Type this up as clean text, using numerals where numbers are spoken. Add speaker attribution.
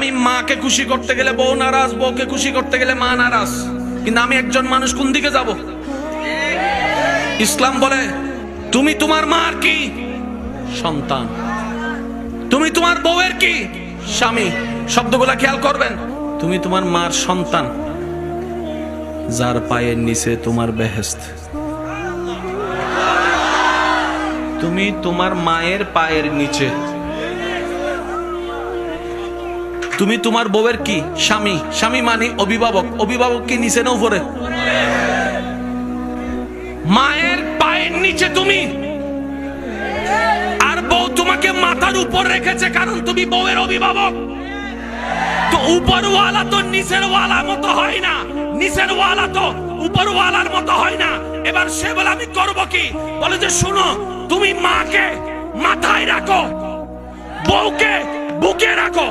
Speaker 1: আমি মাকে খুশি করতে গেলে বউ নারাজ, বউকে খুশি করতে গেলে মা নারাজ। কিন্তু আমি একজন মানুষ, কোন দিকে যাব? ইসলাম বলে তুমি তোমার মার কি? সন্তান। তুমি তোমার বউয়ের কি? স্বামী। শব্দগুলা খেয়াল করবেন। তুমি তোমার মার সন্তান, যার পায়ের নিচে তোমার বেহেশত। তুমি তোমার মায়ের পায়ের নিচে। তুমি তোমার বউয়ের কি? স্বামী। স্বামী মানে অভিভাবক। অভিভাবক কি নিচে না উপরে? মায়ের পায়ের নিচে তুমি, আর বউ তোমাকে মাথার উপর রেখেছে, কারণ তুমি বউয়ের অভিভাবক। তো উপরওয়ালা তো নিচের ওয়ালার মতো হয় না, নিচের ওয়ালা তো উপরওয়ালার মতো হয় না। এবার সে বলে আমি করব কি? বলে যে শুনো, তুমি মাকে মাথায় রাখো, বউকে বুকে রাখো।